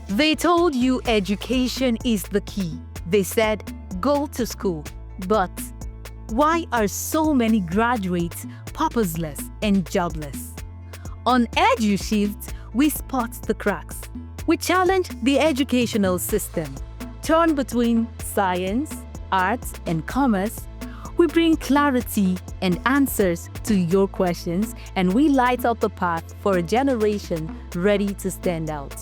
They told you education is the key. They said, go to school. But why are so many graduates purposeless and jobless? On EduShift, we spot the cracks. We challenge the educational system. Torn between science, arts, and commerce, we bring clarity and answers to your questions, and we light up the path for a generation ready to stand out.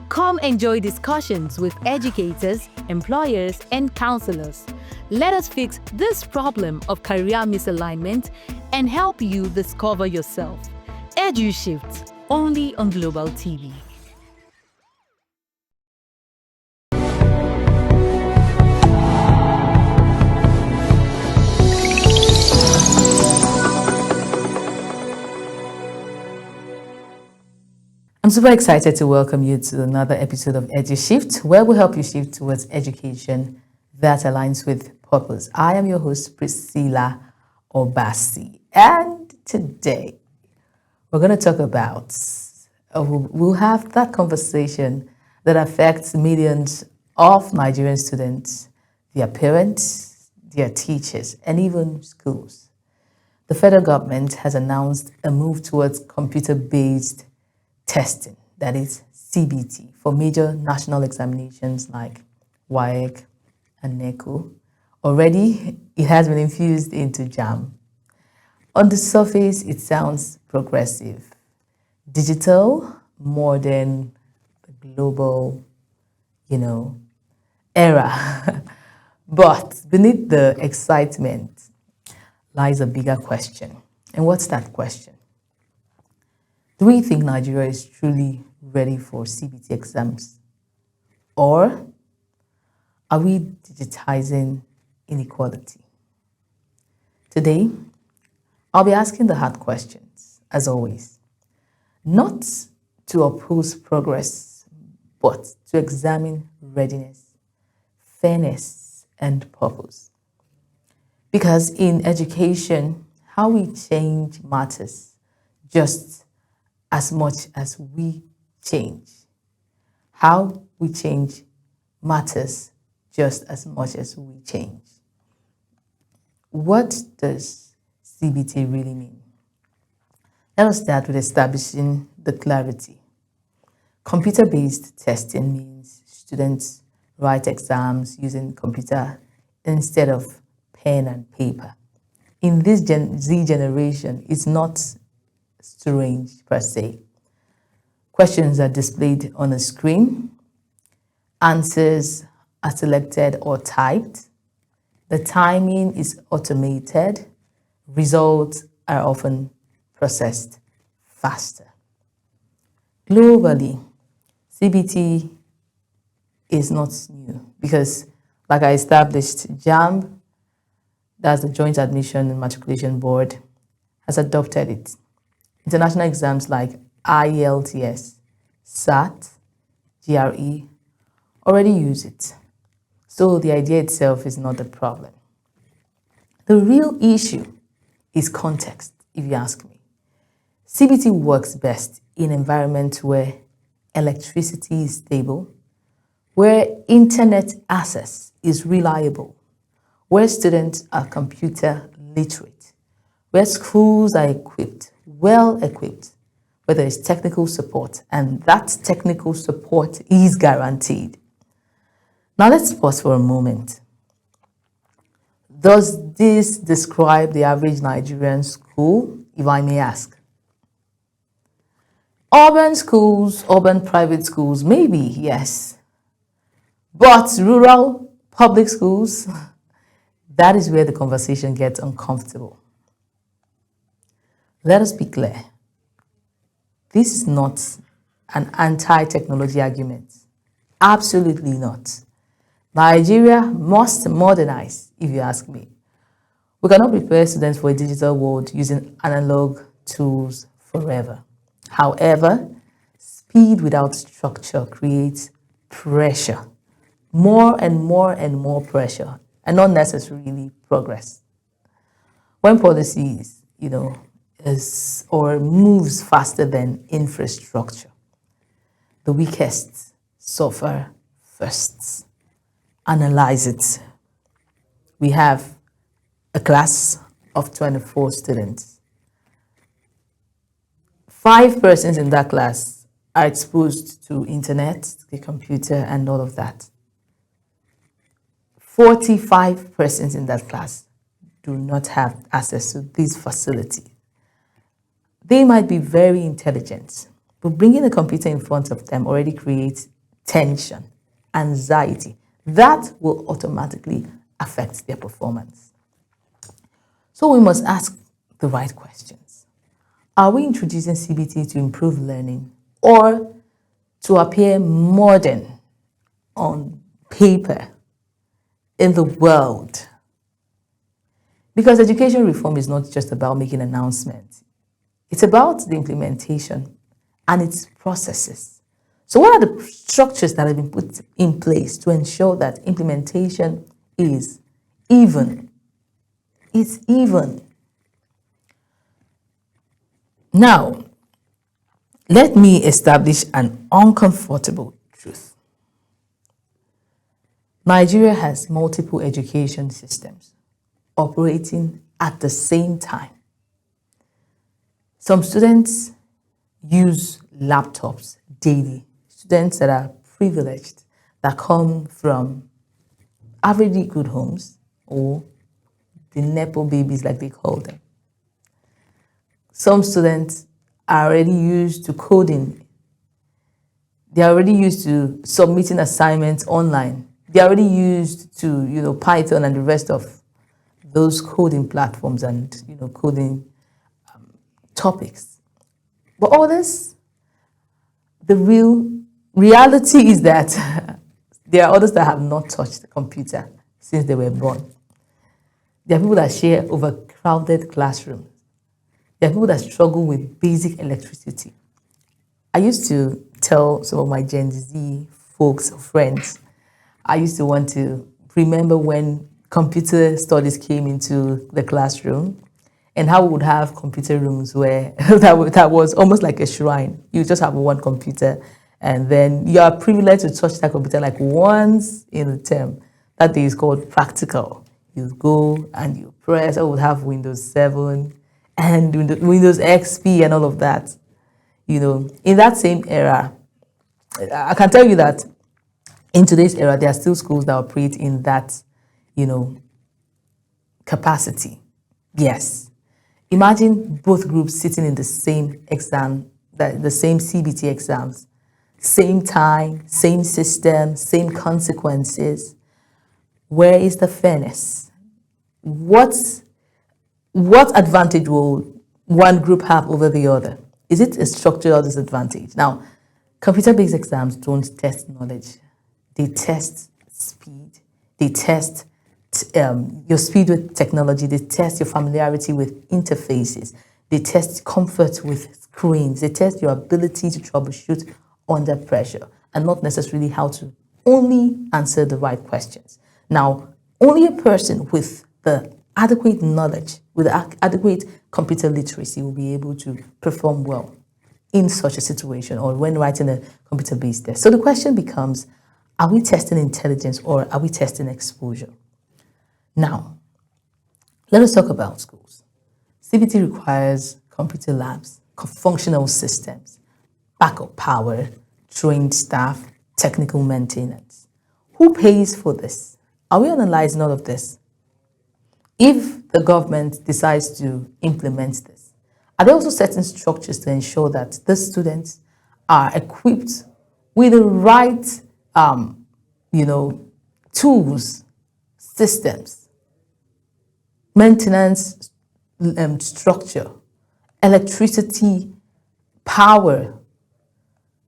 Come enjoy discussions with educators, employers, and counselors. Let us fix this problem of career misalignment and help you discover yourself. EduShift, only on Global TV. I'm super excited to welcome you to another episode of EduShift, where we help you shift towards education that aligns with purpose. I am your host, Priscilla Obasi, and today we're going to talk about, we'll have that conversation that affects millions of Nigerian students, their parents, their teachers, and even schools. The federal government has announced a move towards computer-based testing, that is CBT, for major national examinations like WAEC and NECO. Already, it has been infused into JAM. On the surface, it sounds progressive, digital, modern, global, era. But beneath the excitement lies a bigger question. And what's that question? Do we think Nigeria is truly ready for CBT exams? Or are we digitizing inequality? Today, I'll be asking the hard questions, as always. Not to oppose progress, but to examine readiness, fairness, and purpose. Because in education, how we change matters just as much as we change. How we change matters just as much as we change. What does CBT really mean? Let us start with establishing the clarity. Computer-based testing means students write exams using computer instead of pen and paper. In this Gen Z generation, it's not strange per se. Questions are displayed on a screen. Answers are selected or typed. The timing is automated. Results are often processed faster. Globally, CBT is not new because, like I established, JAMB, that's the Joint Admission and Matriculation Board, has adopted it. International exams like IELTS, SAT, GRE already use it. So the idea itself is not the problem. The real issue is context, if you ask me. CBT works best in environments where electricity is stable, where internet access is reliable, where students are computer literate, where schools are well equipped, where there is technical support, and that technical support is guaranteed. Now let's pause for a moment. Does this describe the average Nigerian school, if I may ask? Urban schools, urban private schools, maybe, yes. But rural public schools, that is where the conversation gets uncomfortable. Let us be clear. This is not an anti-technology argument. Absolutely not. Nigeria must modernize, if you ask me. We cannot prepare students for a digital world using analog tools forever. However, speed without structure creates pressure. More and more and more pressure, and not necessarily progress. When policies, is or moves faster than infrastructure, the weakest suffer first. Analyze it. We have a class of 24 students. 5 persons in that class are exposed to internet, the computer, and all of that. 45 persons in that class do not have access to these facilities. They might be very intelligent, but bringing a computer in front of them already creates tension, anxiety. That will automatically affect their performance. So we must ask the right questions. Are we introducing CBT to improve learning or to appear modern on paper in the world? Because education reform is not just about making announcements. It's about the implementation and its processes. So what are the structures that have been put in place to ensure that implementation is even? It's even. Now, let me establish an uncomfortable truth. Nigeria has multiple education systems operating at the same time. Some students use laptops daily. Students that are privileged, that come from averagely good homes, or the Nepo babies like they call them. Some students are already used to coding. They're already used to submitting assignments online. They're already used to, Python and the rest of those coding platforms and, coding topics. But others, the reality is that there are others that have not touched the computer since they were born. There are people that share overcrowded classrooms. There are people that struggle with basic electricity. I used to tell some of my Gen Z folks or friends, I used to want to remember when computer studies came into the classroom and how we would have computer rooms where that was almost like a shrine. You just have one computer and then you are privileged to touch that computer like once in a term. That day is called practical. You go and you press. I would have Windows 7 and Windows XP and all of that. In that same era, I can tell you that in today's era, there are still schools that operate in that, capacity. Yes. Imagine both groups sitting in the same exam, the same CBT exams, same time, same system, same consequences. Where is the fairness? What advantage will one group have over the other? Is it a structural disadvantage? Now, computer-based exams don't test knowledge. They test speed. They test your speed with technology. They test your familiarity with interfaces. They test comfort with screens. They test your ability to troubleshoot under pressure and not necessarily how to only answer the right questions. Now, only a person with the adequate knowledge, with adequate computer literacy will be able to perform well in such a situation or when writing a computer-based test. So the question becomes, are we testing intelligence or are we testing exposure? Now, let us talk about schools. CBT requires computer labs, functional systems, backup power, trained staff, technical maintenance. Who pays for this? Are we analyzing all of this? If the government decides to implement this, are there also certain structures to ensure that the students are equipped with the right, tools, systems, maintenance structure, electricity, power,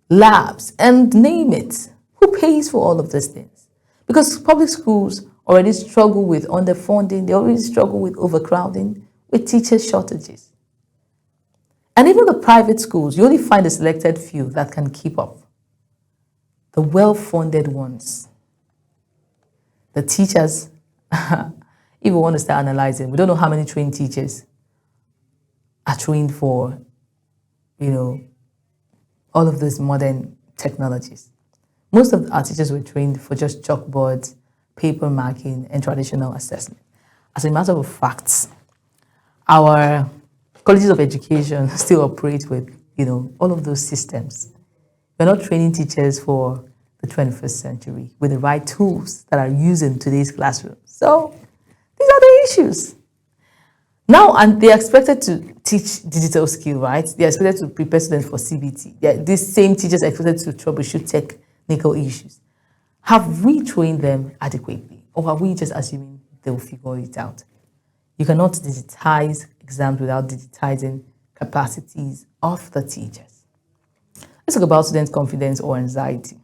labs, and name it? Who pays for all of these things? Because public schools already struggle with underfunding, they already struggle with overcrowding, with teacher shortages. And even the private schools, you only find a selected few that can keep up. The well-funded ones, the teachers, if we want to start analyzing, we don't know how many trained teachers are trained for, all of these modern technologies. Most of our teachers were trained for just chalkboards, paper marking, and traditional assessment. As a matter of fact, our colleges of education still operate with, all of those systems. We're not training teachers for the 21st century with the right tools that are used in today's classroom. So these are the issues. Now, and they're expected to teach digital skill, right? They're expected to prepare students for CBT. These same teachers are expected to troubleshoot technical issues. Have we trained them adequately? Or are we just assuming they'll figure it out? You cannot digitize exams without digitizing capacities of the teachers. Let's talk about student confidence or anxiety.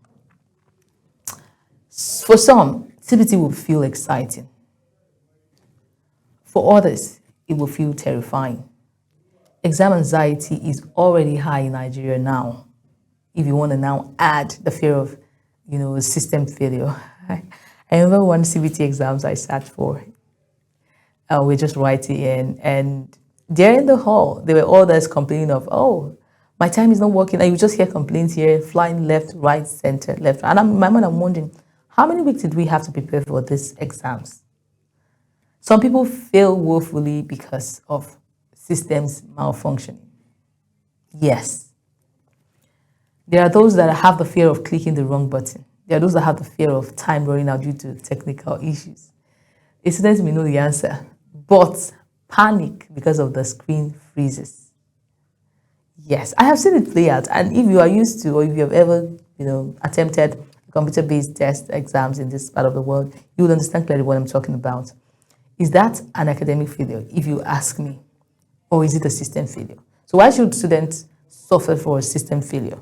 For some, CBT will feel exciting. For others, it will feel terrifying. Exam anxiety is already high in Nigeria now. If you want to now add the fear of, system failure. I remember one CBT exams I sat for. We're just writing in, and there in the hall, there were others complaining of, oh, my time is not working. And you just hear complaints here, flying left, right, center, left. And in my mind, I'm wondering, how many weeks did we have to prepare for these exams? Some people fail woefully because of systems malfunctioning. Yes. There are those that have the fear of clicking the wrong button. There are those that have the fear of time running out due to technical issues. A student may know the answer, but panic because of the screen freezes. Yes, I have seen it play out. And if you are used to, or if you have ever, attempted computer-based test exams in this part of the world, you will understand clearly what I'm talking about. Is that an academic failure, if you ask me, or is it a system failure? So why should students suffer for a system failure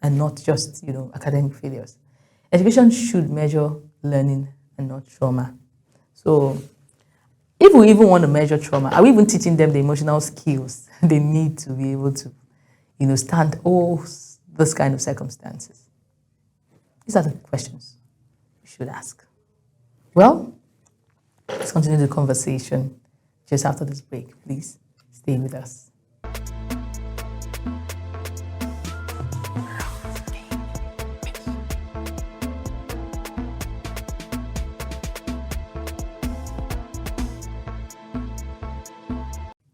and not just, academic failures? Education should measure learning and not trauma. So if we even want to measure trauma, are we even teaching them the emotional skills they need to be able to, stand all this kind of circumstances? These are the questions we should ask. Well, let's continue the conversation just after this break. Please stay with us.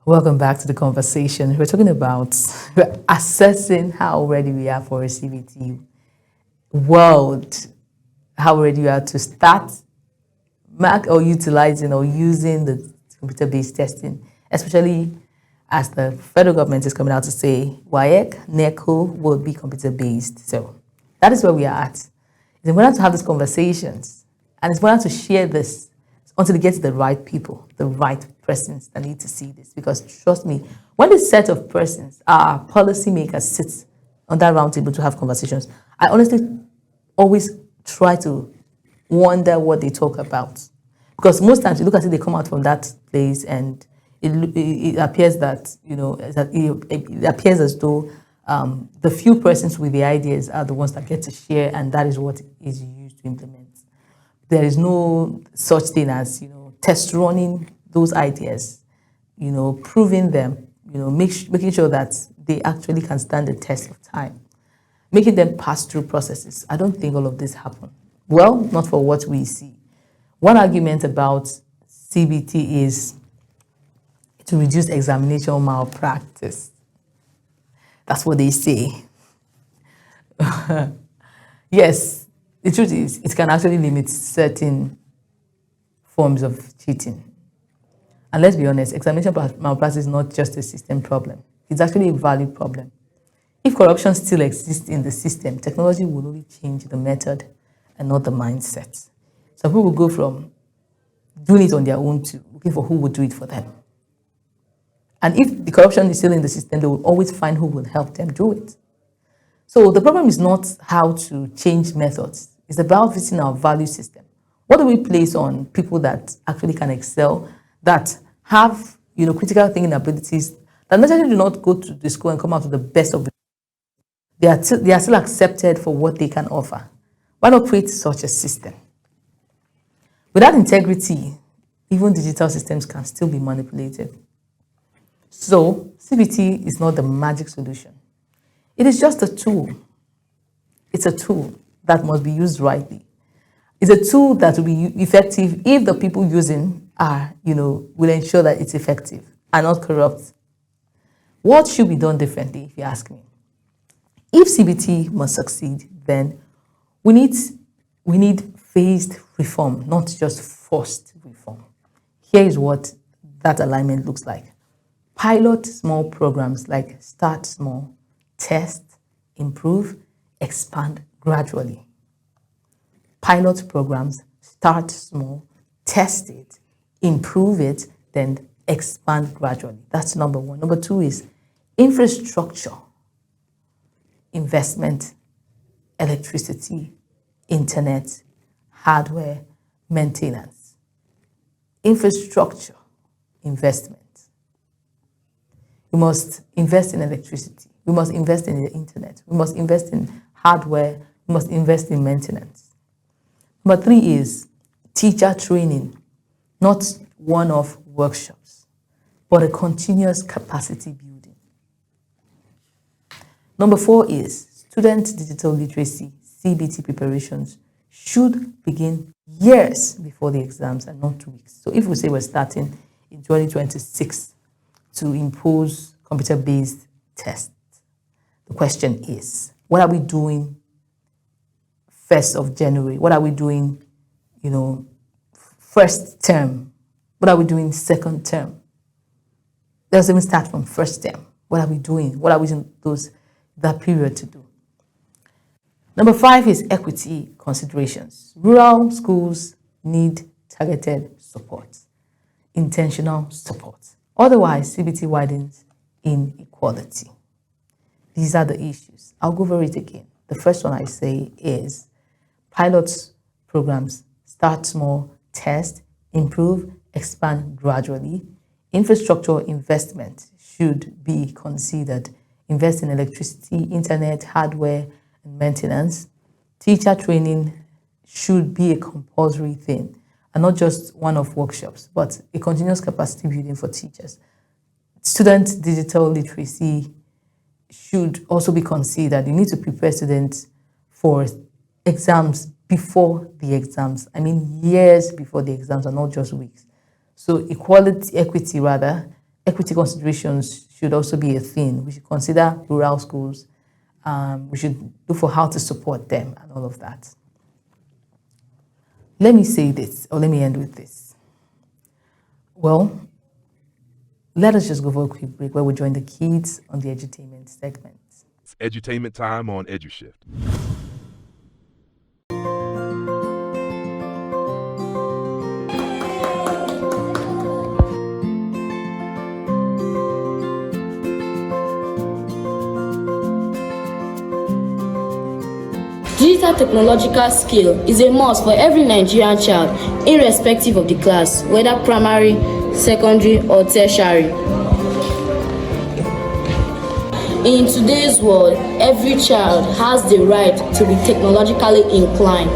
Welcome back to the conversation. We're talking about assessing how ready we are for a CBT world, how ready we are to start mark or utilizing or using the computer-based testing, especially as the federal government is coming out to say WAEC, NECO will be computer-based. So that is where we are at. It's important to have these conversations, and it's important to share this until it gets to the right people, the right persons that need to see this. Because trust me, when this set of persons, our policymakers, sit on that round table to have conversations, I honestly always try to wonder what they talk about. Because most times you look at it, they come out from that place and it appears that, it appears as though the few persons with the ideas are the ones that get to share, and that is what is used to implement. There is no such thing as, test running those ideas, proving them, making sure that they actually can stand the test of time, making them pass through processes. I don't think all of this happen. Well, not for what we see. One argument about CBT is to reduce examination malpractice. That's what they say. Yes. The truth is, it can actually limit certain forms of cheating. And let's be honest, examination malpractice is not just a system problem. It's actually a value problem. If corruption still exists in the system, technology will only change the method and not the mindset. Some people will go from doing it on their own to looking for who will do it for them. And if the corruption is still in the system, they will always find who will help them do it. So the problem is not how to change methods. It's about visiting our value system. What do we place on people that actually can excel, that have, critical thinking abilities, that necessarily do not go to the school and come out with the best of it? They are still accepted for what they can offer. Why not create such a system? Without integrity, even digital systems can still be manipulated. So CBT is not the magic solution. It is just a tool. It's a tool. that must be used rightly. It's a tool that will be effective if the people using are, will ensure that it's effective and not corrupt. What should be done differently, if you ask me? If CBT must succeed, then we need phased reform, not just forced reform. Here is what that alignment looks like. Pilot small programs like start small, test, improve, expand gradually. Pilot programs, start small, test it, improve it, then expand gradually. That's number one. Number two is infrastructure, investment, electricity, internet, hardware, maintenance. Infrastructure, investment. We must invest in electricity. We must invest in the internet. We must invest in hardware. We must invest in maintenance. Number three is teacher training, not one-off workshops, but a continuous capacity building. Number four is student digital literacy, CBT preparations should begin years before the exams and not 2 weeks. So if we say we're starting in 2026 to impose computer-based tests, the question is, what are we doing 1st of January? What are we doing, first term? What are we doing second term? Let's even start from first term. What are we doing? What are we in that period to do? Number five is equity considerations. Rural schools need targeted support, intentional support. Otherwise, CBT widens inequality. These are the issues. I'll go over it again. The first one I say is pilot programs, start small, test, improve, expand gradually. Infrastructure investment should be considered. Invest in electricity, internet, hardware, and maintenance. Teacher training should be a compulsory thing and not just one-off workshops, but a continuous capacity building for teachers. Student digital literacy should also be considered. You need to prepare students for exams before the exams. I mean, years before the exams and not just weeks. So equity considerations should also be a thing. We should consider rural schools. We should look for how to support them and all of that. Let me say this, or let me end with this. Well, let us just go for a quick break where we join the kids on the edutainment segment. It's edutainment time on EduShift. Digital technological skill is a must for every Nigerian child, irrespective of the class, whether primary, secondary, or tertiary. In today's world, every child has the right to be technologically inclined.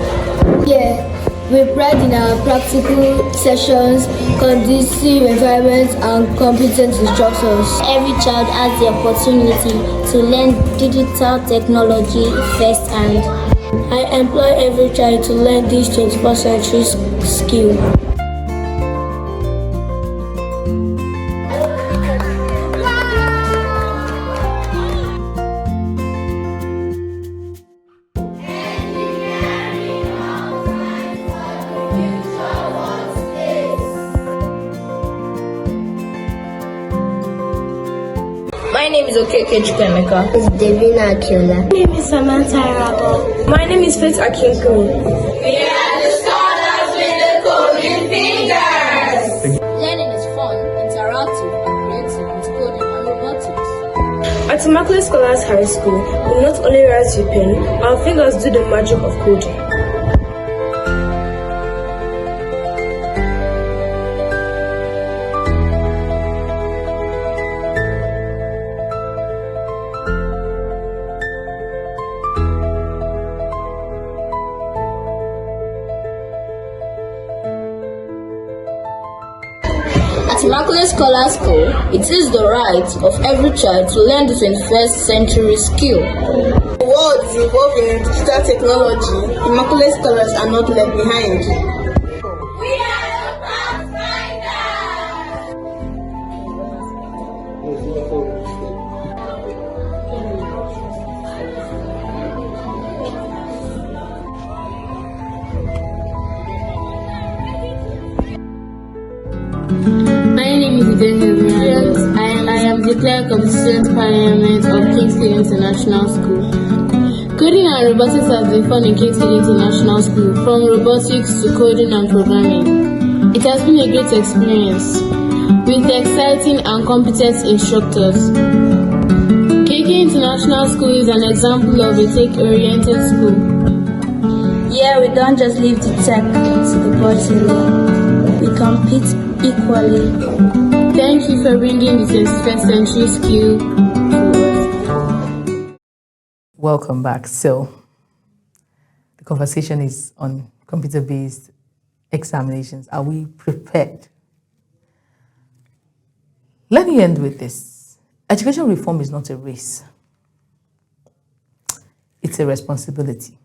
Yeah, we pride in our practical sessions, conducive environments, and competent instructors. Every child has the opportunity to learn digital technology firsthand. I employ every child to learn this 21st century skill. My name is Okeke Chukwemeka. It's Devina Akiola. My name is Samantha Arabo. My name is Faith Akinko. We are the scholars with the coding fingers. Learning is fun, interactive, and creative with coding and robotics. At Immaculate Scholars High School, we not only write with pen, our fingers do the magic of coding. At Immaculate Scholars School, it is the right of every child to learn the 21st century skill. world is evolving in digital technology, immaculate scholars are not left behind. We are the Pathfinders! My name is Eden. I am the clerk of the Student Parliament of Kingsley International School. Coding and robotics has been fun in Kingsley International School, from robotics to coding and programming. It has been a great experience with exciting and competent instructors. KK International School is an example of a tech-oriented school. Here we don't just leave the tech to the bottom, we compete equally. Thank you for bringing the 21st century skill to us. Welcome back. So, the conversation is on computer-based examinations. Are we prepared? Let me end with this. Education reform is not a race. It's a responsibility.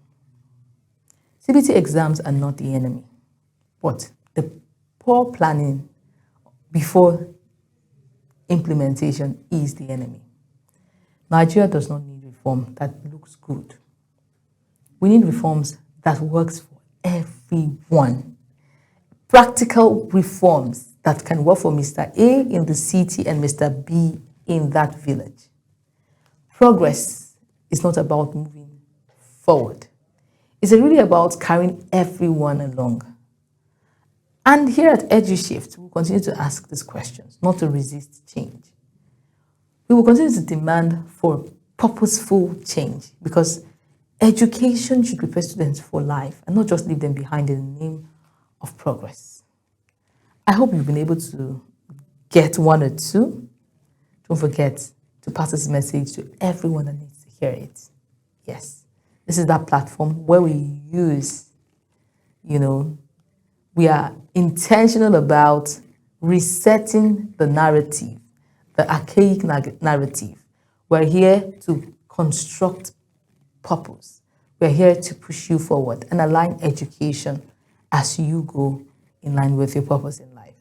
CBT exams are not the enemy, but the poor planning before implementation is the enemy. Nigeria does not need reform that looks good. We need reforms that works for everyone. Practical reforms that can work for Mr. A in the city and Mr. B in that village. Progress is not about moving forward. It's really about carrying everyone along. And here at EduShift, we'll continue to ask these questions, not to resist change. We will continue to demand for purposeful change because education should prepare students for life and not just leave them behind in the name of progress. I hope you've been able to get one or two. Don't forget to pass this message to everyone that needs to hear it. Yes, this is that platform where we use, we are intentional about resetting the narrative, the archaic narrative. We're here to construct purpose. We're here to push you forward and align education as you go in line with your purpose in life.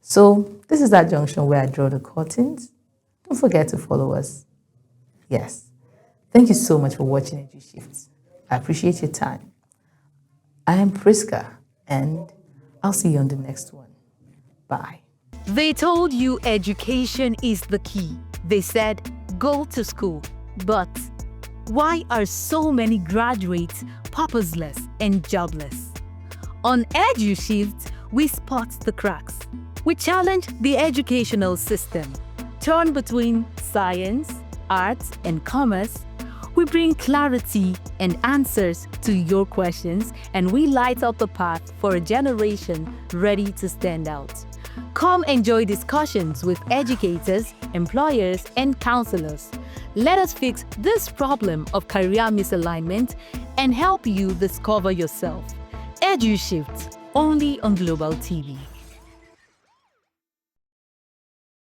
So this is that junction where I draw the curtains. Don't forget to follow us. Yes. Thank you so much for watching EduShift. I appreciate your time. I am Preesca, and I'll see you on the next one. Bye. They told you education is the key. They said, go to school. But why are so many graduates purposeless and jobless? On EduShift, we spot the cracks. We challenge the educational system. Torn between science, arts, and commerce, we bring clarity and answers to your questions, and we light up the path for a generation ready to stand out. Come enjoy discussions with educators, employers, and counselors. Let us fix this problem of career misalignment and help you discover yourself. EduShift, only on Global TV.